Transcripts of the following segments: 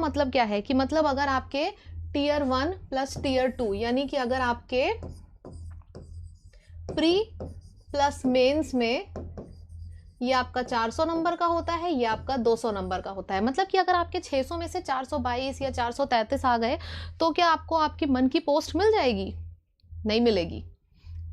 मतलब क्या है कि मतलब अगर आपके टीयर 1 प्लस टीयर 2 यानी कि अगर आपके प्री प्लस मेंस में ये आपका 400 नंबर का होता है, ये आपका 200 नंबर का होता है। मतलब कि अगर आपके 600 में से 422 या 433 आ गए तो क्या आपको आपकी मन की पोस्ट मिल जाएगी? नहीं मिलेगी।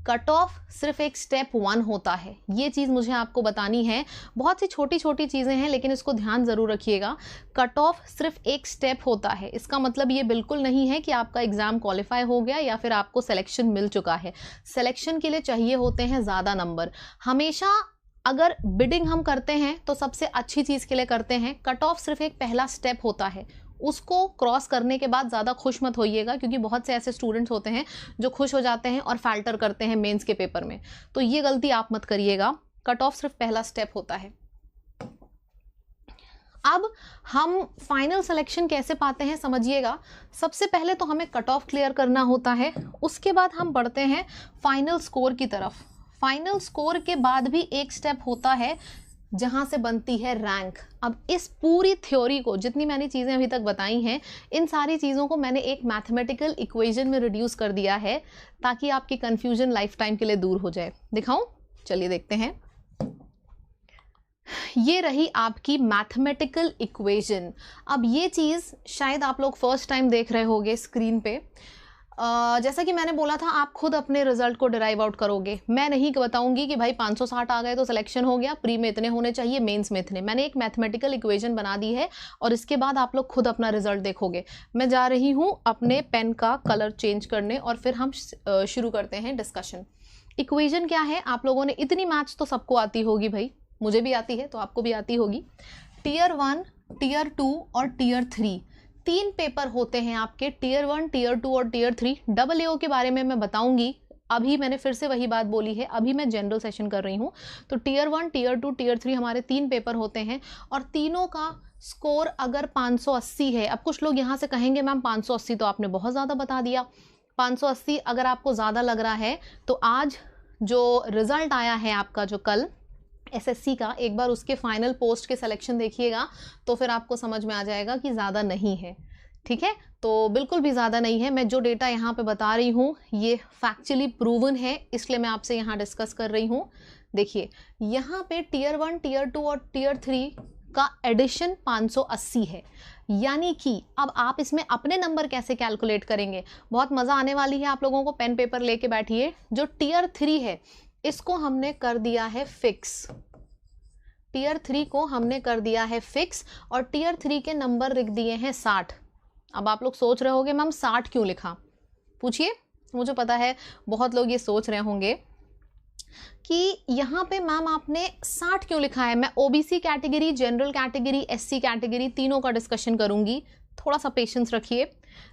कट ऑफ सिर्फ एक स्टेप 1 होता है, ये चीज़ मुझे आपको बतानी है। बहुत सी छोटी छोटी चीज़ें हैं लेकिन इसको ध्यान ज़रूर रखिएगा। कट ऑफ सिर्फ एक स्टेप होता है, इसका मतलब ये बिल्कुल नहीं है कि आपका एग्ज़ाम क्वालिफाई हो गया या फिर आपको सिलेक्शन मिल चुका है। सिलेक्शन के लिए चाहिए होते हैं ज़्यादा नंबर। हमेशा अगर बिडिंग हम करते हैं तो सबसे अच्छी चीज़ के लिए करते हैं। कट ऑफ सिर्फ एक पहला स्टेप होता है, उसको क्रॉस करने के बाद ज़्यादा खुश मत होइएगा, क्योंकि बहुत से ऐसे स्टूडेंट्स होते हैं जो खुश हो जाते हैं और फाल्टर करते हैं मेंस के पेपर में, तो ये गलती आप मत करिएगा। कट ऑफ सिर्फ पहला स्टेप होता है। अब हम फाइनल सिलेक्शन कैसे पाते हैं समझिएगा। सबसे पहले तो हमें कट ऑफ क्लियर करना होता है, उसके बाद हम बढ़ते हैं फाइनल स्कोर की तरफ। फाइनल स्कोर के बाद भी एक स्टेप होता है जहां से बनती है रैंक। अब इस पूरी थ्योरी को, जितनी मैंने चीज़ें अभी तक बताई हैं, इन सारी चीज़ों को मैंने एक मैथमेटिकल इक्वेशन में रिड्यूस कर दिया है ताकि आपकी कंफ्यूजन लाइफ टाइम के लिए दूर हो जाए। दिखाऊं? चलिए देखते हैं। ये रही आपकी मैथमेटिकल इक्वेशन। अब ये चीज़ शायद आप लोग फर्स्ट टाइम देख रहे होंगे स्क्रीन पे। जैसा कि मैंने बोला था, आप खुद अपने रिजल्ट को डिराइव आउट करोगे। मैं नहीं बताऊंगी कि भाई 560 आ गए तो सिलेक्शन हो गया, प्री में इतने होने चाहिए, मेंस में इतने। मैंने एक मैथमेटिकल इक्वेशन बना दी है और इसके बाद आप लोग खुद अपना रिजल्ट देखोगे। मैं जा रही हूँ अपने पेन का कलर चेंज करने और फिर हम शुरू करते हैं डिस्कशन। इक्वेशन क्या है? आप लोगों ने इतनी मैथ्स तो सबको आती होगी भाई, मुझे भी आती है तो आपको भी आती होगी। टीयर 1, टीयर 2 और टीयर 3 तीन पेपर होते हैं आपके, टीयर 1, टीयर 2 और टीयर 3। डबल एओ के बारे में मैं बताऊंगी। अभी मैंने फिर से वही बात बोली है, अभी मैं जनरल सेशन कर रही हूँ। तो टीयर 1, टीयर 2, टीयर 3 हमारे तीन पेपर होते हैं और तीनों का स्कोर अगर 580 है। अब कुछ लोग यहाँ से कहेंगे मैम 580 तो आपने बहुत ज़्यादा बता दिया। 580 अगर आपको ज़्यादा लग रहा है तो आज जो रिज़ल्ट आया है आपका, जो कल एसएससी का, एक बार उसके फाइनल पोस्ट के सिलेक्शन देखिएगा तो फिर आपको समझ में आ जाएगा कि ज़्यादा नहीं है। ठीक है, तो बिल्कुल भी ज़्यादा नहीं है। मैं जो डेटा यहाँ पे बता रही हूँ ये फैक्चुअली प्रूवन है, इसलिए मैं आपसे यहाँ डिस्कस कर रही हूँ। देखिए यहाँ पे टीयर 1, टीयर 2 और टीयर 3 का एडिशन 580 है। यानी कि अब आप इसमें अपने नंबर कैसे कैलकुलेट करेंगे, बहुत मज़ा आने वाली है आप लोगों को। पेन पेपर लेके बैठिए। जो टीयर 3 है इसको हमने कर दिया है फिक्स, टीयर 3 को हमने कर दिया है फिक्स और टीयर 3 के नंबर लिख दिए हैं 60। अब आप लोग सोच रहे होंगे मैम 60 क्यों लिखा? पूछिए, मुझे पता है बहुत लोग ये सोच रहे होंगे कि यहाँ पे मैम आपने 60 क्यों लिखा है। मैं OBC category, general category, SC category तीनों का डिस्कशन करूंगी, थोड़ा सा पेशेंस रखिए।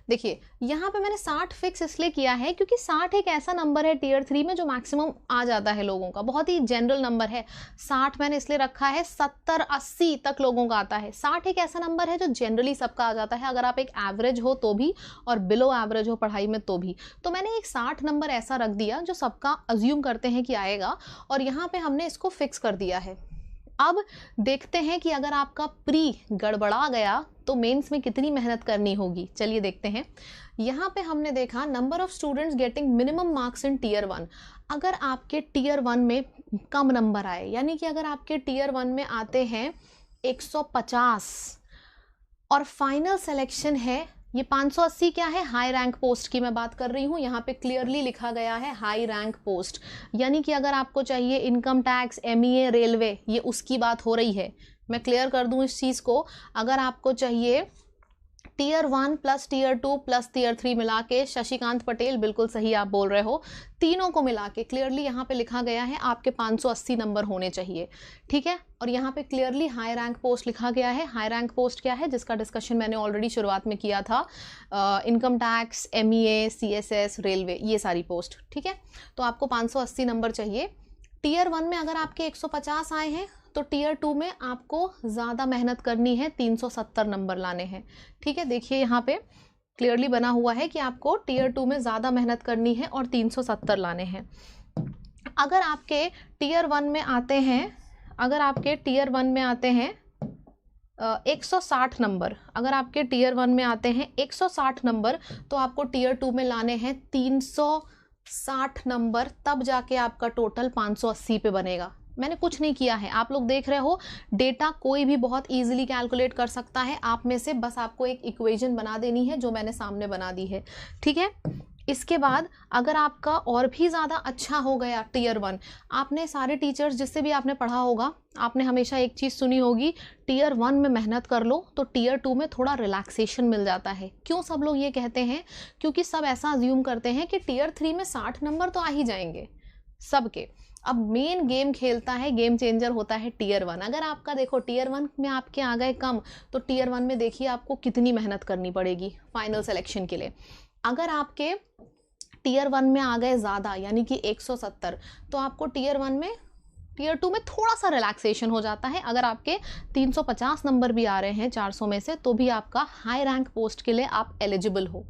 देखिए यहाँ पे मैंने 60 फिक्स इसलिए किया है क्योंकि 60 एक ऐसा नंबर है टीयर 3 में जो मैक्सिमम आ जाता है लोगों का, बहुत ही जनरल नंबर है। 60 मैंने इसलिए रखा है, 70-80 तक लोगों का आता है। 60 एक ऐसा नंबर है जो जनरली सबका आ जाता है, अगर आप एक एवरेज हो तो भी और बिलो एवरेज हो पढ़ाई में तो भी। तो मैंने एक 60 नंबर ऐसा रख दिया जो सबका अज्यूम करते हैं कि आएगा और यहाँ पे हमने इसको फिक्स कर दिया है। अब देखते हैं कि अगर आपका प्री गड़बड़ा गया तो मेंस में कितनी मेहनत करनी होगी। चलिए देखते हैं। यहाँ पे हमने देखा number of students getting minimum marks in tier 1। अगर आपके टीयर 1 में कम नंबर आए, यानी कि अगर आपके टीयर 1 में आते हैं 150 और फाइनल सिलेक्शन है, ये 580 क्या है? हाई रैंक पोस्ट की मैं बात कर रही हूँ। यहाँ पे क्लियरली लिखा गया है हाई रैंक पोस्ट, यानी कि अगर आपको चाहिए इनकम टैक्स, एमईए, रेलवे, ये उसकी बात हो रही है। मैं क्लियर कर दूं इस चीज़ को। अगर आपको चाहिए tier 1 plus tier 2 plus tier 3 मिला के, शशिकांत पटेल बिल्कुल सही आप बोल रहे हो, तीनों को मिला के क्लियरली यहाँ पे लिखा गया है आपके 580 नंबर होने चाहिए। ठीक है, और यहाँ पे क्लियरली हाई रैंक पोस्ट लिखा गया है। हाई रैंक पोस्ट क्या है, जिसका डिस्कशन मैंने ऑलरेडी शुरुआत में किया था, income tax, MEA, CSS, railway, ये सारी पोस्ट। ठीक है, तो आपको 580 नंबर चाहिए। टीयर 1 में अगर आपके 150 आए हैं तो टीयर 2 में आपको ज़्यादा मेहनत करनी है, 370 नंबर लाने हैं। ठीक है, देखिए यहाँ पे क्लियरली बना हुआ है कि आपको टीयर 2 में ज़्यादा मेहनत करनी है और 370 लाने हैं। अगर आपके टीयर 1 में आते हैं, अगर आपके टीयर 1 में आते हैं 160 नंबर अगर आपके टीयर 1 में आते हैं 160 नंबर, तो आपको टीयर 2 में लाने हैं 360 नंबर, तब जाके आपका टोटल 580 पे बनेगा। मैंने कुछ नहीं किया है, आप लोग देख रहे हो डेटा कोई भी बहुत इजीली कैलकुलेट कर सकता है। आप में से बस आपको एक इक्वेशन बना देनी है जो मैंने सामने बना दी है, ठीक है। इसके बाद अगर आपका और भी ज़्यादा अच्छा हो गया टीयर 1, आपने सारे टीचर्स जिससे भी आपने पढ़ा होगा, आपने हमेशा एक चीज़ सुनी होगी, टीयर 1 में मेहनत कर लो तो टीयर 2 में थोड़ा रिलैक्सेशन मिल जाता है। क्यों सब लोग ये कहते हैं? क्योंकि सब ऐसा अज्यूम करते हैं कि टीयर 3 में 60 नंबर तो आ ही जाएंगे सबके। अब मेन गेम खेलता है, गेम चेंजर होता है टीयर 1। अगर आपका देखो टीयर 1 में आपके आ गए कम, तो टीयर 1 में देखिए आपको कितनी मेहनत करनी पड़ेगी फाइनल सिलेक्शन के लिए। अगर आपके टीयर 1 में आ गए ज़्यादा यानी कि 170, तो आपको टीयर 2 में थोड़ा सा रिलैक्सेशन हो जाता है। अगर आपके 350 नंबर भी आ रहे हैं 400 में से, तो भी आपका हाई रैंक पोस्ट के लिए आप एलिजिबल हो।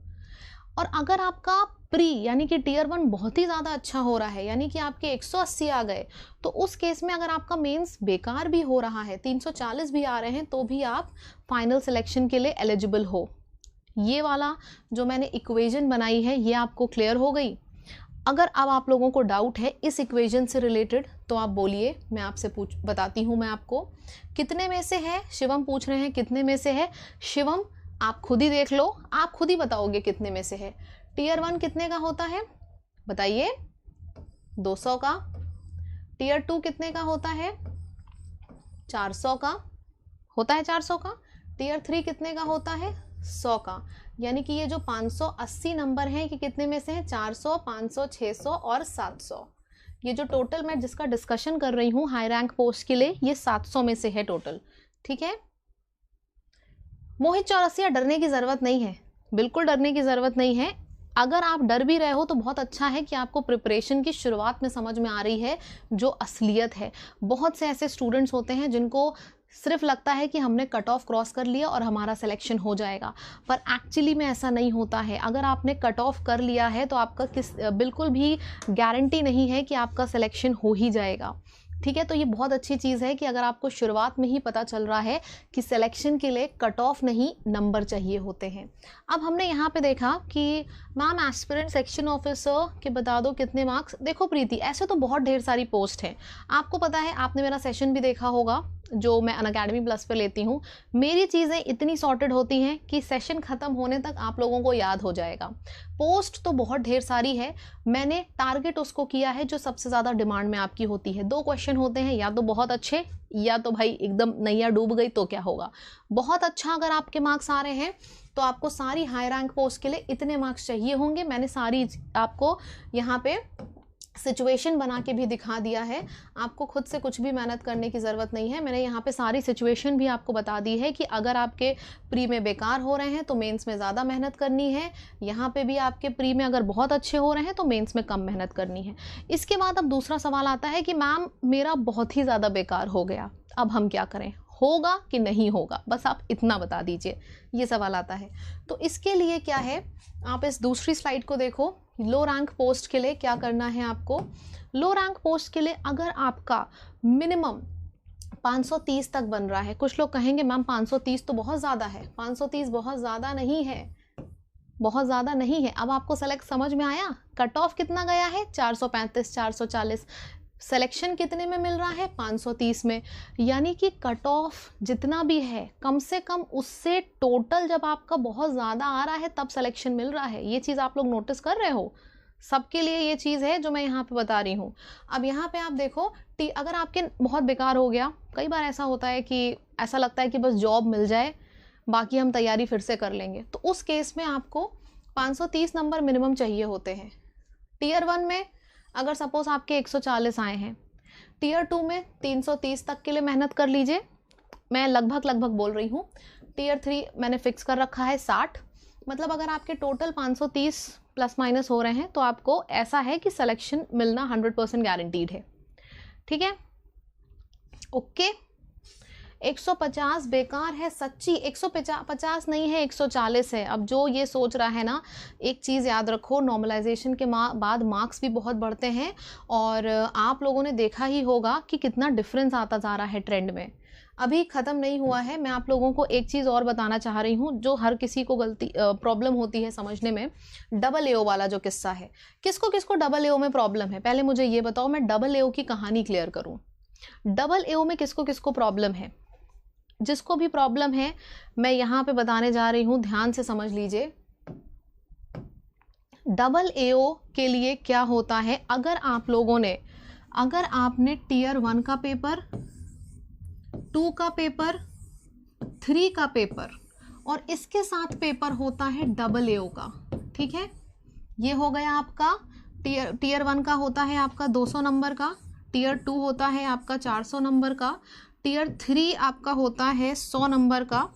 और अगर आपका प्री यानी कि टीयर 1 बहुत ही ज़्यादा अच्छा हो रहा है, यानी कि आपके 180 आ गए, तो उस केस में अगर आपका मेंस बेकार भी हो रहा है, 340 भी आ रहे हैं, तो भी आप फाइनल सिलेक्शन के लिए एलिजिबल हो। ये वाला जो मैंने इक्वेशन बनाई है ये आपको क्लियर हो गई? अगर अब आप लोगों को डाउट है इस इक्वेशन से रिलेटेड तो आप बोलिए, मैं आपसे बताती हूँ मैं आपको। कितने में से है? शिवम पूछ रहे हैं कितने में से है। शिवम आप खुद ही देख लो, आप खुद ही बताओगे कितने में से है। टीयर 1 कितने का होता है बताइए? 200 का। टीयर 2 कितने का होता है? 400 का होता है, 400 का। टीयर 3 कितने का होता है? 100 का। यानी कि ये जो 580 नंबर हैं कि कितने में से हैं? 400, 500, 600 और 700। ये जो टोटल मैं जिसका डिस्कशन कर रही हूँ हाई रैंक पोस्ट के लिए, ये 700 में से है टोटल, ठीक है। मोहित चौरसिया, डरने की ज़रूरत नहीं है, बिल्कुल डरने की ज़रूरत नहीं है। अगर आप डर भी रहे हो तो बहुत अच्छा है कि आपको प्रिपरेशन की शुरुआत में समझ में आ रही है जो असलियत है। बहुत से ऐसे स्टूडेंट्स होते हैं जिनको सिर्फ लगता है कि हमने कट ऑफ क्रॉस कर लिया और हमारा सिलेक्शन हो जाएगा, पर एक्चुअली में ऐसा नहीं होता है। अगर आपने कट ऑफ कर लिया है तो आपका बिल्कुल भी गारंटी नहीं है कि आपका सिलेक्शन हो ही जाएगा, ठीक है। तो ये बहुत अच्छी चीज़ है कि अगर आपको शुरुआत में ही पता चल रहा है कि सिलेक्शन के लिए कट ऑफ नहीं नंबर चाहिए होते हैं। अब हमने यहाँ पे देखा कि मैम एस्पिरेंट सेक्शन ऑफिसर के बता दो कितने मार्क्स। देखो प्रीति, ऐसे तो बहुत ढेर सारी पोस्ट हैं, आपको पता है, आपने मेरा सेशन भी देखा होगा जो मैं अनअकैडमी प्लस पे लेती हूँ। मेरी चीज़ें इतनी सॉर्टेड होती हैं कि सेशन ख़त्म होने तक आप लोगों को याद हो जाएगा। पोस्ट तो बहुत ढेर सारी है, मैंने टारगेट उसको किया है जो सबसे ज़्यादा डिमांड में आपकी होती है। 2 क्वेश्चन होते हैं, या तो बहुत अच्छे या तो भाई एकदम नैया डूब गई तो क्या होगा। बहुत अच्छा अगर आपके मार्क्स आ रहे हैं तो आपको सारी हाई रैंक पोस्ट के लिए इतने मार्क्स चाहिए होंगे। मैंने सारी आपको यहाँ पे सिचुएशन बना के भी दिखा दिया है, आपको खुद से कुछ भी मेहनत करने की ज़रूरत नहीं है। मैंने यहाँ पे सारी सिचुएशन भी आपको बता दी है कि अगर आपके प्री में बेकार हो रहे हैं तो मेंस में ज़्यादा मेहनत करनी है, यहाँ पे भी आपके प्री में अगर बहुत अच्छे हो रहे हैं तो मेंस में कम मेहनत करनी है। इसके बाद अब दूसरा सवाल आता है कि मैम मेरा बहुत ही ज़्यादा बेकार हो गया, अब हम क्या करें, होगा कि नहीं होगा, बस आप इतना बता दीजिए, ये सवाल आता है। तो इसके लिए क्या है, आप इस दूसरी स्लाइड को देखो। लो रैंक पोस्ट के लिए क्या करना है आपको? लो रैंक पोस्ट के लिए अगर आपका मिनिमम 530 तक बन रहा है, कुछ लोग कहेंगे मैम 530 तो बहुत ज़्यादा है। 530 बहुत ज़्यादा नहीं है, बहुत ज़्यादा नहीं है। अब आपको सेलेक्ट समझ में आया, कट ऑफ कितना गया है? 435, 440। सिलेक्शन कितने में मिल रहा है? 530 में। यानी कि कट ऑफ जितना भी है कम से कम उससे टोटल जब आपका बहुत ज़्यादा आ रहा है तब सिलेक्शन मिल रहा है। ये चीज़ आप लोग नोटिस कर रहे हो? सबके लिए ये चीज़ है जो मैं यहाँ पे बता रही हूँ। अब यहाँ पे आप देखो, अगर आपके बहुत बेकार हो गया, कई बार ऐसा होता है कि ऐसा लगता है कि बस जॉब मिल जाए बाकी हम तैयारी फिर से कर लेंगे, तो उस केस में आपको 530 नंबर मिनिमम चाहिए होते हैं। टीयर 1 में अगर सपोज आपके 140 आए हैं, टीयर 2 में 330 तक के लिए मेहनत कर लीजिए, मैं लगभग बोल रही हूँ। टीयर 3 मैंने फिक्स कर रखा है 60, मतलब अगर आपके टोटल 530 प्लस माइनस हो रहे हैं तो आपको ऐसा है कि सिलेक्शन मिलना 100% गारंटीड है, ठीक है। ओके, 150 बेकार है सच्ची, 150 नहीं है, 140 है। अब जो ये सोच रहा है ना, एक चीज़ याद रखो, नॉर्मलाइजेशन के बाद मार्क्स भी बहुत बढ़ते हैं और आप लोगों ने देखा ही होगा कि कितना डिफरेंस आता जा रहा है ट्रेंड में। अभी ख़त्म नहीं हुआ है। मैं आप लोगों को एक चीज़ और बताना चाह रही हूँ जो हर किसी को प्रॉब्लम होती है समझने में। डबल एओ वाला जो किस्सा है, किसको किसको डबल एओ में प्रॉब्लम है, पहले मुझे ये बताओ, मैं डबल एओ की कहानी क्लियर करूँ। डबल एओ में किसको किसको प्रॉब्लम है? जिसको भी प्रॉब्लम है मैं यहाँ पे बताने जा रही हूँ, ध्यान से समझ लीजिए। डबल एओ के लिए क्या होता है, अगर आपने टीयर 1 का पेपर, 2 का पेपर, 3 का पेपर और इसके साथ पेपर होता है डबल एओ का, ठीक है। ये हो गया आपका टीयर 1 का होता है आपका 200 नंबर का, टीयर 2 होता है आपका 400 नंबर का, टीयर 3 आपका होता है 100 नंबर का,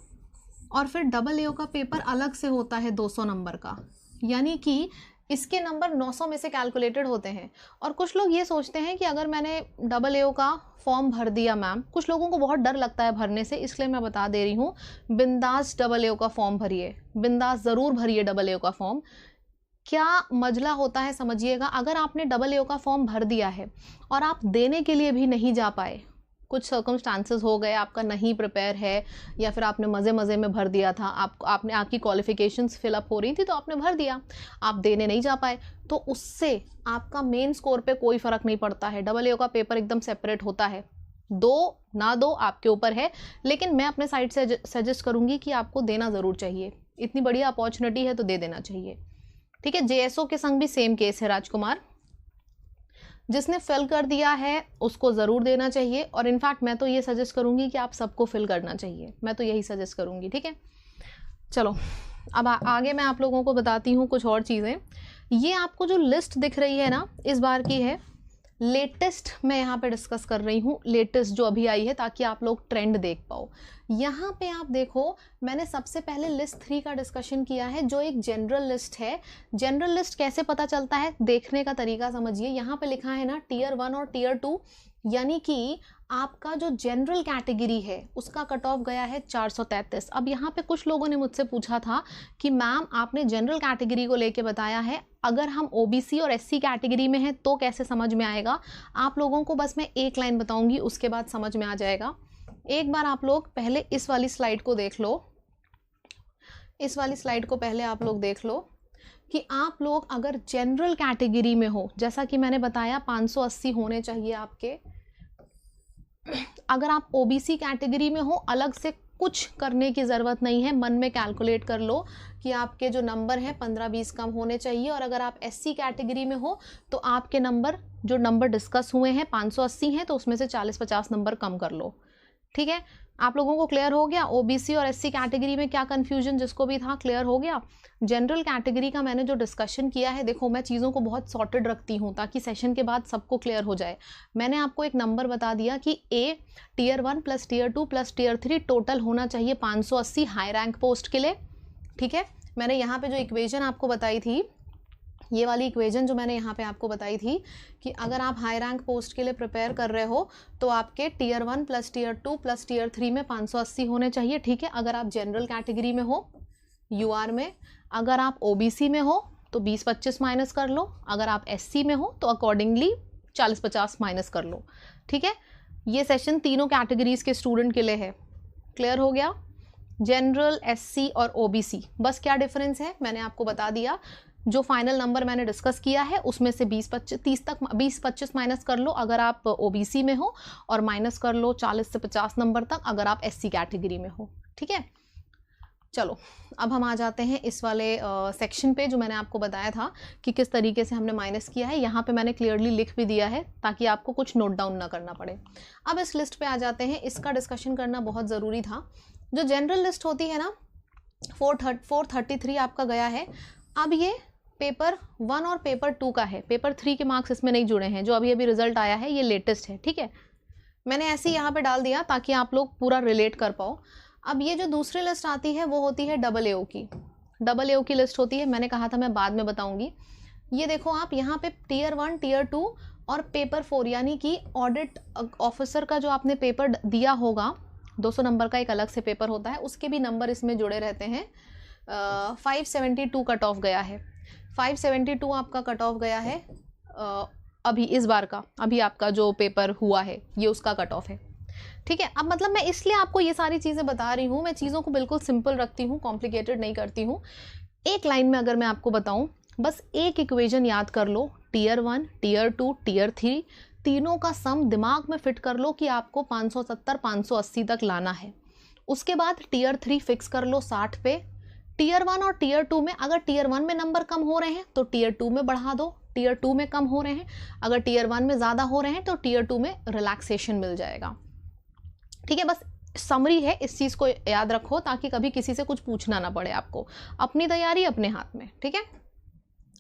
और फिर डबल एओ का पेपर अलग से होता है 200 नंबर का। यानी कि इसके नंबर 900 में से कैलकुलेटेड होते हैं। और कुछ लोग ये सोचते हैं कि अगर मैंने डबल एओ का फॉर्म भर दिया मैम, कुछ लोगों को बहुत डर लगता है भरने से, इसलिए मैं बता दे रही हूँ, बिंदास डबल एओ का फॉर्म भरिए, बिंदास ज़रूर भरिए डबल एओ का फॉर्म। क्या मजला होता है समझिएगा, अगर आपने डबल एओ का फॉर्म भर दिया है और आप देने के लिए भी नहीं जा पाए, कुछ सर्कमस्टांसेस हो गए, आपका नहीं प्रिपेयर है, या फिर आपने मज़े मज़े में भर दिया था, आपकी क्वालिफिकेशंस फिलअप हो रही थी तो आपने भर दिया, आप देने नहीं जा पाए, तो उससे आपका मेन स्कोर पे कोई फ़र्क नहीं पड़ता है। डबल एओ का पेपर एकदम सेपरेट होता है, दो ना दो आपके ऊपर है, लेकिन मैं अपने साइड से सजेस्ट करूँगी कि आपको देना ज़रूर चाहिए। इतनी बढ़िया अपॉर्चुनिटी है तो दे देना चाहिए, ठीक है। जेएसओ के संग भी सेम केस है राजकुमार, जिसने फिल कर दिया है उसको ज़रूर देना चाहिए, और इनफैक्ट मैं तो ये सजेस्ट करूँगी कि आप सबको फिल करना चाहिए, मैं तो यही सजेस्ट करूँगी, ठीक है। चलो अब आगे मैं आप लोगों को बताती हूँ कुछ और चीज़ें। ये आपको जो लिस्ट दिख रही है ना, इस बार की है लेटेस्ट, मैं यहाँ पे डिस्कस कर रही हूँ लेटेस्ट जो अभी आई है, ताकि आप लोग ट्रेंड देख पाओ। यहाँ पे आप देखो, मैंने सबसे पहले लिस्ट 3 का डिस्कशन किया है, जो एक जनरल लिस्ट है। जनरल लिस्ट कैसे पता चलता है, देखने का तरीका समझिए। यहाँ पे लिखा है ना टीयर 1 और टीयर 2, यानी कि आपका जो जनरल कैटेगरी है उसका कट ऑफ गया है 433। अब यहाँ पे कुछ लोगों ने मुझसे पूछा था कि मैम आपने जनरल कैटेगरी को लेके बताया है, अगर हम ओबीसी और एससी कैटेगरी में हैं तो कैसे समझ में आएगा। आप लोगों को बस मैं एक लाइन बताऊंगी, उसके बाद समझ में आ जाएगा। एक बार आप लोग पहले इस वाली स्लाइड को देख लो, इस वाली स्लाइड को पहले आप लोग देख लो कि आप लोग अगर जनरल कैटेगरी में हो, जैसा कि मैंने बताया 580 होने चाहिए आपके। अगर आप ओबीसी कैटेगरी में हो, अलग से कुछ करने की ज़रूरत नहीं है, मन में कैलकुलेट कर लो कि आपके जो नंबर हैं 15-20 कम होने चाहिए। और अगर आप एससी कैटेगरी में हो तो आपके नंबर, जो नंबर डिस्कस हुए हैं 580 हैं, तो उसमें से 40-50 नंबर कम कर लो, ठीक है। आप लोगों को क्लियर हो गया ओबीसी और एससी कैटेगरी में क्या कंफ्यूजन जिसको भी था, क्लियर हो गया। जनरल कैटेगरी का मैंने जो डिस्कशन किया है, देखो मैं चीज़ों को बहुत सॉर्टेड रखती हूँ ताकि सेशन के बाद सबको क्लियर हो जाए। मैंने आपको एक नंबर बता दिया कि a tier 1 plus tier 2 plus tier 3 total होना चाहिए 580 हाई रैंक पोस्ट के लिए, ठीक है। मैंने यहाँ पे जो इक्वेशन आपको बताई थी, ये वाली इक्वेशन जो मैंने यहाँ पे आपको बताई थी कि अगर आप हाई रैंक पोस्ट के लिए प्रिपेयर कर रहे हो तो आपके tier 1 plus tier 2 plus tier 3 में 580 होने चाहिए, ठीक है। अगर आप जनरल कैटेगरी में हो यूआर में, अगर आप ओबीसी में हो तो 20-25 माइनस कर लो, अगर आप एससी में हो तो अकॉर्डिंगली 40-50 माइनस कर लो, ठीक है। ये सेशन तीनों कैटेगरीज के स्टूडेंट के लिए है, क्लियर हो गया। जनरल, एससी और ओबीसी, बस क्या डिफरेंस है मैंने आपको बता दिया। जो फाइनल नंबर मैंने डिस्कस किया है उसमें से 20-25 माइनस कर लो अगर आप ओबीसी में हो, और माइनस कर लो 40 से 50 नंबर तक अगर आप एससी कैटेगरी में हो, ठीक है। चलो अब हम आ जाते हैं इस वाले सेक्शन पे जो मैंने आपको बताया था कि किस तरीके से हमने माइनस किया है। यहाँ पे मैंने क्लियरली लिख भी दिया है ताकि आपको कुछ नोट डाउन ना करना पड़े। अब इस लिस्ट पे आ जाते हैं, इसका डिस्कशन करना बहुत ज़रूरी था। जो जनरल लिस्ट होती है ना 433 आपका गया है। अब ये पेपर 1 और पेपर 2 का है, पेपर 3 के मार्क्स इसमें नहीं जुड़े हैं। जो अभी अभी रिजल्ट आया है ये लेटेस्ट है, ठीक है। मैंने ऐसे ही यहाँ पे डाल दिया ताकि आप लोग पूरा रिलेट कर पाओ। अब ये जो दूसरी लिस्ट आती है वो होती है डबल एओ की, डबल एओ की लिस्ट होती है। मैंने कहा था मैं बाद में बताऊंगी। ये देखो आप यहाँ पे टीयर 1, टीयर 2 और पेपर 4, यानी कि ऑडिट ऑफिसर का जो आपने पेपर दिया होगा 200 नंबर का एक अलग से पेपर होता है, उसके भी नंबर इसमें जुड़े रहते हैं। 572 कट ऑफ गया है, 572 आपका कट ऑफ गया है अभी इस बार का, अभी आपका जो पेपर हुआ है ये उसका कट ऑफ है, ठीक है। अब मतलब मैं इसलिए आपको ये सारी चीज़ें बता रही हूँ, मैं चीज़ों को बिल्कुल सिंपल रखती हूँ, कॉम्प्लिकेटेड नहीं करती हूँ। एक लाइन में अगर मैं आपको बताऊँ, बस एक इक्वेशन याद कर लो, टीयर 1, टीयर 2, टीयर 3, तीनों का सम दिमाग में फिट कर लो कि आपको 570 580 तक लाना है। उसके बाद टीयर 3 फिक्स कर लो 60 पे। टीयर 1 और टीयर 2 में अगर टीयर 1 में नंबर कम हो रहे हैं तो टीयर 2 में बढ़ा दो, टीयर 2 में कम हो रहे हैं, अगर टीयर 1 में ज़्यादा हो रहे हैं तो टीयर 2 में रिलैक्सेशन मिल जाएगा। ठीक है, बस समरी है, इस चीज़ को याद रखो ताकि कभी किसी से कुछ पूछना ना पड़े आपको। अपनी तैयारी अपने हाथ में, ठीक है।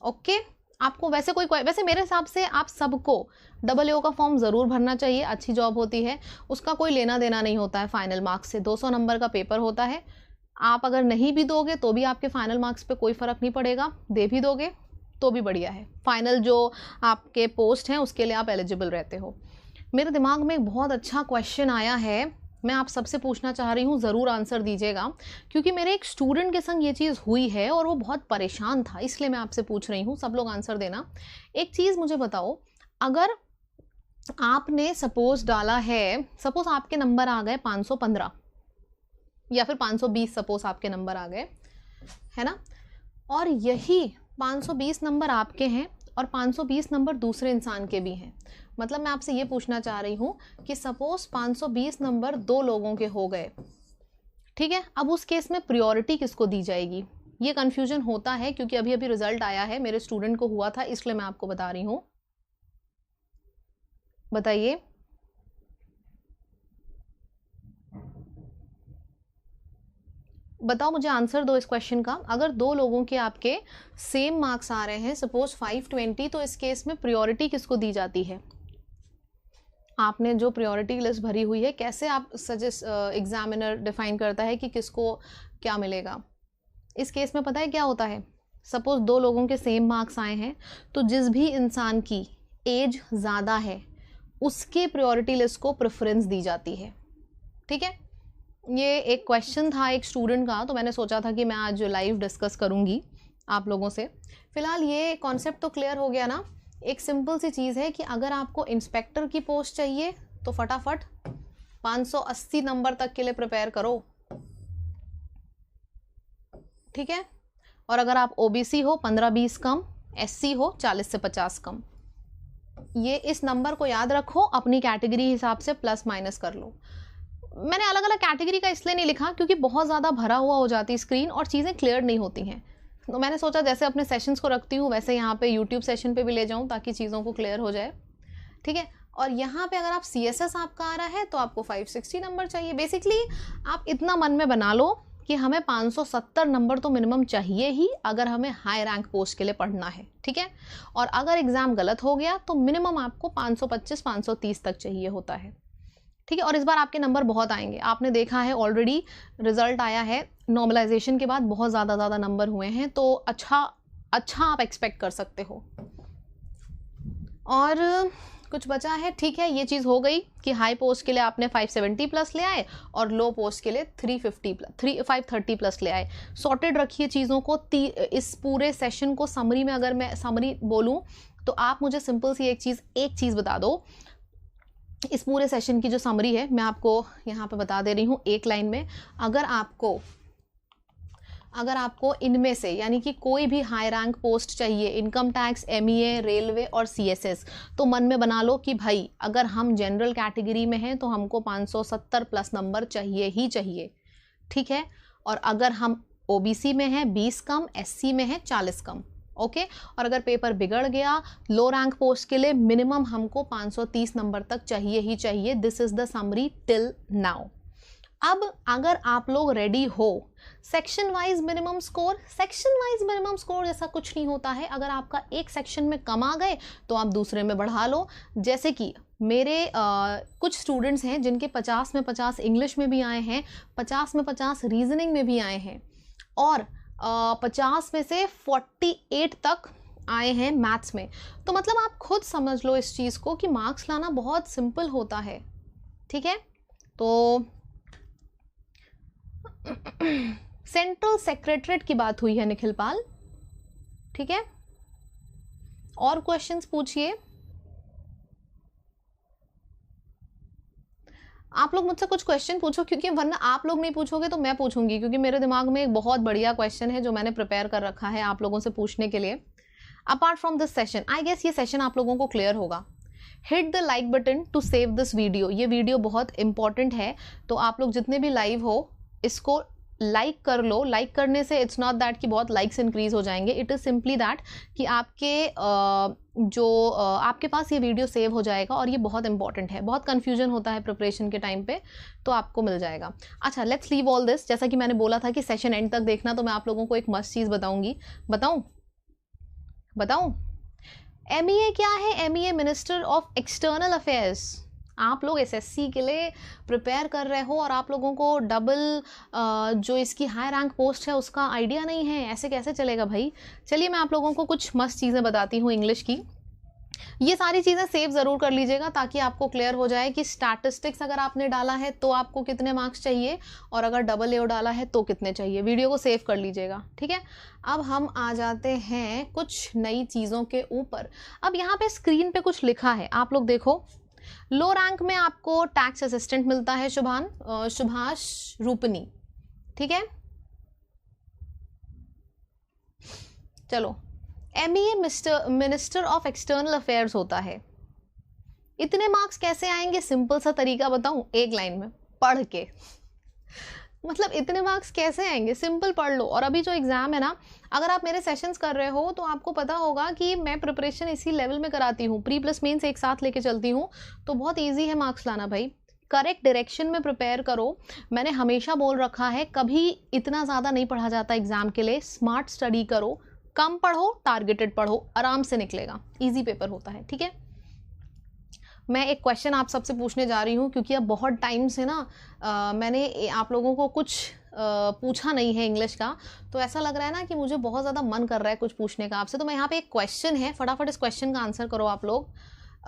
ओके, आपको वैसे मेरे हिसाब से आप सबको AA का फॉर्म ज़रूर भरना चाहिए, अच्छी जॉब होती है, उसका कोई लेना देना नहीं होता है फाइनल मार्क्स से। 200 नंबर का पेपर होता है, आप अगर नहीं भी दोगे तो भी आपके फाइनल मार्क्स पे कोई फ़र्क नहीं पड़ेगा, दे भी दोगे तो भी बढ़िया है। फाइनल जो आपके पोस्ट हैं उसके लिए आप एलिजिबल रहते हो। मेरे दिमाग में एक बहुत अच्छा क्वेश्चन आया है, मैं आप सबसे पूछना चाह रही हूँ, ज़रूर आंसर दीजिएगा, क्योंकि मेरे एक स्टूडेंट के संग ये चीज़ हुई है और वो बहुत परेशान था, इसलिए मैं आपसे पूछ रही हूँ। सब लोग आंसर देना। एक चीज़ मुझे बताओ, अगर आपने सपोज डाला है, सपोज आपके नंबर आ गए 515 या फिर 520, सपोज आपके नंबर आ गए, है ना, और यही 520 नंबर आपके हैं और 520 नंबर दूसरे इंसान के भी हैं। मतलब मैं आपसे ये पूछना चाह रही हूँ कि सपोज 520 नंबर 2 लोगों के हो गए, ठीक है। अब उस केस में प्रायोरिटी किसको दी जाएगी? ये कन्फ्यूजन होता है क्योंकि अभी अभी रिजल्ट आया है, मेरे स्टूडेंट को हुआ था, इसलिए मैं आपको बता रही हूँ। बताइए। बताओ, मुझे आंसर दो इस क्वेश्चन का। अगर 2 लोगों के आपके सेम मार्क्स आ रहे हैं, सपोज 520, तो इस केस में प्रायोरिटी किसको दी जाती है? आपने जो प्रायोरिटी लिस्ट भरी हुई है, कैसे आप सजेस्ट एग्जामिनर डिफाइन करता है कि किसको क्या मिलेगा? इस केस में पता है क्या होता है, सपोज 2 लोगों के सेम मार्क्स आए हैं, तो जिस भी इंसान की एज ज़्यादा है उसके प्रायोरिटी लिस्ट को प्रेफरेंस दी जाती है, ठीक है। ये एक क्वेश्चन था एक स्टूडेंट का, तो मैंने सोचा था कि मैं आज लाइव डिस्कस करूँगी आप लोगों से। फ़िलहाल ये कॉन्सेप्ट तो क्लियर हो गया ना। एक सिंपल सी चीज़ है कि अगर आपको इंस्पेक्टर की पोस्ट चाहिए तो फटाफट 580 नंबर तक के लिए प्रिपेयर करो, ठीक है। और अगर आप OBC हो 15-20 कम, SC हो 40 से 50 कम। ये इस नंबर को याद रखो, अपनी कैटेगरी हिसाब से प्लस माइनस कर लो। मैंने अलग अलग कैटेगरी का इसलिए नहीं लिखा क्योंकि बहुत ज़्यादा भरा हुआ हो जाती है स्क्रीन और चीज़ें क्लियर नहीं होती हैं, तो मैंने सोचा जैसे अपने सेशंस को रखती हूँ वैसे यहाँ पे यूट्यूब सेशन पे भी ले जाऊँ ताकि चीज़ों को क्लियर हो जाए, ठीक है। और यहाँ पे अगर आप CSS आपका आ रहा है तो आपको 560 नंबर चाहिए। बेसिकली आप इतना मन में बना लो कि हमें 570 नंबर तो मिनिमम चाहिए ही अगर हमें हाई रैंक पोस्ट के लिए पढ़ना है, ठीक है। और अगर एग्ज़ाम गलत हो गया तो मिनिमम आपको 525 530 तक चाहिए होता है, ठीक है। और इस बार आपके नंबर बहुत आएंगे, आपने देखा है ऑलरेडी रिजल्ट आया है, नॉर्मलाइजेशन के बाद बहुत ज़्यादा नंबर हुए हैं, तो अच्छा आप एक्सपेक्ट कर सकते हो। और कुछ बचा है, ठीक है। ये चीज़ हो गई कि हाई पोस्ट के लिए आपने 570 प्लस ले आए और लो पोस्ट के लिए 530 प्लस ले आए। सॉर्टेड रखिए चीज़ों को। इस पूरे सेशन को समरी में अगर मैं समरी बोलूँ तो आप मुझे सिंपल सी एक चीज़ बता दो। इस पूरे सेशन की जो समरी है मैं आपको यहाँ पे बता दे रही हूँ एक लाइन में। अगर आपको इनमें से यानी कि कोई भी हाई रैंक पोस्ट चाहिए, इनकम टैक्स, MEA, रेलवे और CSS, तो मन में बना लो कि भाई अगर हम जनरल कैटेगरी में हैं तो हमको 570 प्लस नंबर चाहिए ही चाहिए, ठीक है। और अगर हम OBC में हैं 20 कम, SC में हैं 40 कम, ओके। और अगर पेपर बिगड़ गया लो रैंक पोस्ट के लिए मिनिमम हमको 530 नंबर तक चाहिए ही चाहिए। This is the summary till now. अब अगर आप लोग रेडी हो, सेक्शन वाइज मिनिमम स्कोर जैसा कुछ नहीं होता है। अगर आपका एक सेक्शन में कम आ गए तो आप दूसरे में बढ़ा लो। जैसे कि मेरे कुछ स्टूडेंट्स हैं जिनके 50 में 50 इंग्लिश में भी आए हैं, 50 में 50 रीजनिंग में भी आए हैं और 50 में से 48 तक आए हैं मैथ्स में। तो मतलब आप खुद समझ लो इस चीज़ को कि मार्क्स लाना बहुत सिंपल होता है, ठीक है। तो सेंट्रल सेक्रेटरीट की बात हुई है निखिल पाल, ठीक है। और क्वेश्चंस पूछिए। आप लोग मुझसे कुछ क्वेश्चन पूछो, क्योंकि वरना आप लोग नहीं पूछोगे तो मैं पूछूंगी, क्योंकि मेरे दिमाग में एक बहुत बढ़िया क्वेश्चन है जो मैंने प्रिपेयर कर रखा है आप लोगों से पूछने के लिए। Apart from this session, I guess ये सेशन आप लोगों को क्लियर होगा। Hit the like button to save this video. ये वीडियो बहुत इंपॉर्टेंट है, तो आप लोग जितने भी लाइव हो इसको लाइक कर लो। लाइक करने से इट्स नॉट दैट कि बहुत लाइक्स इंक्रीज हो जाएंगे, इट इज़ सिंपली दैट कि आपके पास ये वीडियो सेव हो जाएगा, और ये बहुत इंपॉर्टेंट है। बहुत कन्फ्यूजन होता है प्रिपरेशन के टाइम पे, तो आपको मिल जाएगा। अच्छा, लेट्स लीव ऑल दिस। जैसा कि मैंने बोला था कि सेशन एंड तक देखना, तो मैं आप लोगों को एक मस्त चीज़ बताऊंगी। बताऊं? MEA क्या है? MEA minister of external affairs. आप लोग SSC के लिए प्रिपेयर कर रहे हो और आप लोगों को डबल जो इसकी हाई रैंक पोस्ट है उसका आइडिया नहीं है, ऐसे कैसे चलेगा भाई? चलिए मैं आप लोगों को कुछ मस्त चीज़ें बताती हूँ इंग्लिश की। ये सारी चीज़ें सेव ज़रूर कर लीजिएगा ताकि आपको क्लियर हो जाए कि स्टैटिस्टिक्स अगर आपने डाला है तो आपको कितने मार्क्स चाहिए, और अगर डबल AO डाला है तो कितने चाहिए। वीडियो को सेव कर लीजिएगा, ठीक है। अब हम आ जाते हैं कुछ नई चीज़ों के ऊपर। अब यहाँ पे स्क्रीन पे कुछ लिखा है, आप लोग देखो। लो रैंक में आपको टैक्स असिस्टेंट मिलता है सुभाष रूपनी, ठीक है। चलो, MEA minister of external affairs होता है। इतने मार्क्स कैसे आएंगे? सिंपल सा तरीका बताऊं, एक लाइन में पढ़ के। मतलब इतने मार्क्स कैसे आएंगे? सिंपल पढ़ लो। और अभी जो एग्जाम है ना, अगर आप मेरे सेशंस कर रहे हो तो आपको पता होगा कि मैं प्रिपरेशन इसी लेवल में कराती हूँ, प्री प्लस मेंस एक साथ लेके चलती हूँ, तो बहुत ईजी है मार्क्स लाना भाई। करेक्ट डायरेक्शन में प्रिपेयर करो। मैंने हमेशा बोल रखा है, कभी इतना ज़्यादा नहीं पढ़ा जाता एग्जाम के लिए। स्मार्ट स्टडी करो, कम पढ़ो, टारगेटेड पढ़ो, आराम से निकलेगा। इजी पेपर होता है, ठीक है। मैं एक क्वेश्चन आप सबसे पूछने जा रही हूँ, क्योंकि अब बहुत टाइम से ना मैंने आप लोगों को कुछ पूछा नहीं है इंग्लिश का, तो ऐसा लग रहा है ना कि मुझे बहुत ज़्यादा मन कर रहा है कुछ पूछने का आपसे। तो मैं यहाँ पे एक क्वेश्चन है, फटाफट इस क्वेश्चन का आंसर करो आप लोग।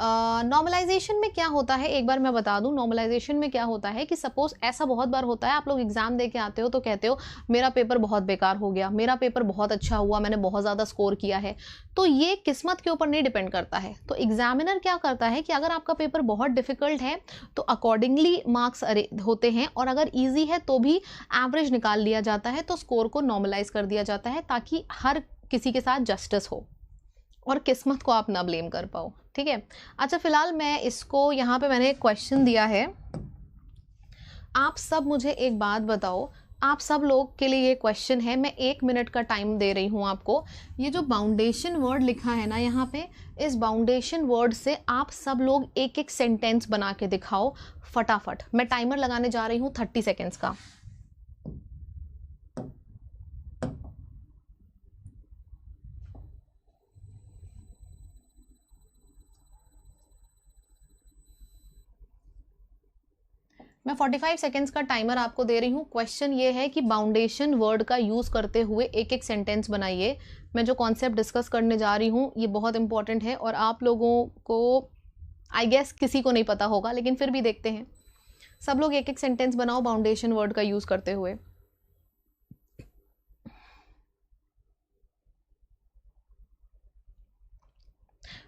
नॉर्मलाइजेशन में क्या होता है, एक बार मैं बता दूं। नॉर्मलाइजेशन में क्या होता है कि सपोज ऐसा बहुत बार होता है, आप लोग एग्जाम दे के आते हो तो कहते हो मेरा पेपर बहुत बेकार हो गया, मेरा पेपर बहुत अच्छा हुआ, मैंने बहुत ज़्यादा स्कोर किया है। तो ये किस्मत के ऊपर नहीं डिपेंड करता है। तो एग्जामिनर क्या करता है कि अगर आपका पेपर बहुत डिफिकल्ट है तो अकॉर्डिंगली मार्क्स होते हैं, और अगर ईजी है तो भी एवरेज निकाल लिया जाता है, तो स्कोर को नॉर्मलाइज कर दिया जाता है, ताकि हर किसी के साथ जस्टिस हो और किस्मत को आप ना ब्लेम कर पाओ, ठीक है। अच्छा, फिलहाल मैं इसको यहाँ पे मैंने एक क्वेश्चन दिया है। आप सब मुझे एक बात बताओ, आप सब लोग के लिए ये क्वेश्चन है। मैं 1 मिनट का टाइम दे रही हूँ आपको। ये जो बाउंडेशन वर्ड लिखा है ना यहाँ पे, इस बाउंडेशन वर्ड से आप सब लोग एक एक सेंटेंस बना के दिखाओ फटाफट। मैं टाइमर लगाने जा रही हूँ 30 सेकेंड्स का। मैं 45 सेकेंड्स का टाइमर आपको दे रही हूँ। क्वेश्चन ये है कि बाउंडेशन वर्ड का यूज़ करते हुए एक एक सेंटेंस बनाइए। मैं जो कॉन्सेप्ट डिस्कस करने जा रही हूँ ये बहुत इंपॉर्टेंट है, और आप लोगों को आई गेस किसी को नहीं पता होगा, लेकिन फिर भी देखते हैं। सब लोग एक एक सेंटेंस बनाओ बाउंडेशन वर्ड का यूज़ करते हुए।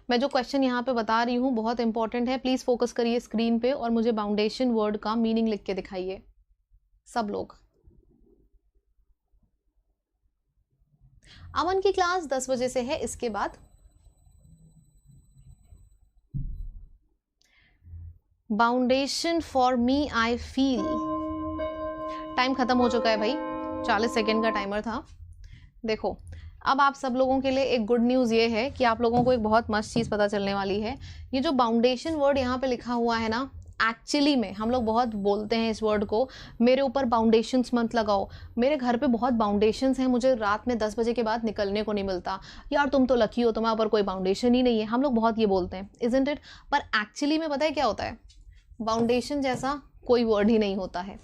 मैं जो क्वेश्चन यहाँ पे बता रही हूँ बहुत इंपॉर्टेंट है, प्लीज़ फोकस करिए स्क्रीन पे और मुझे बाउंडेशन वर्ड का मीनिंग लिख के दिखाइए सब लोग। अमन की क्लास 10 बजे से है, इसके बाद foundation for me I feel. Time खत्म हो चुका है भाई, 40 सेकेंड का टाइमर था। देखो, अब आप सब लोगों के लिए एक गुड न्यूज़ ये है कि आप लोगों को एक बहुत मस्त चीज़ पता चलने वाली है। ये जो बाउंडेशन वर्ड यहाँ पे लिखा हुआ है ना, एक्चुअली में हम लोग बहुत बोलते हैं इस वर्ड को, मेरे ऊपर बाउंडेशंस मत लगाओ, मेरे घर पे बहुत बाउंडेशंस हैं, मुझे रात में 10 बजे के बाद निकलने को नहीं मिलता, यार तुम तो लकी हो, तुम्हारे ऊपर कोई बाउंडेशन ही नहीं है। हम लोग बहुत ये बोलते हैं, इजंट इट? पर एक्चुअली में पता है क्या होता है? बाउंडेशन जैसा कोई वर्ड ही नहीं होता है।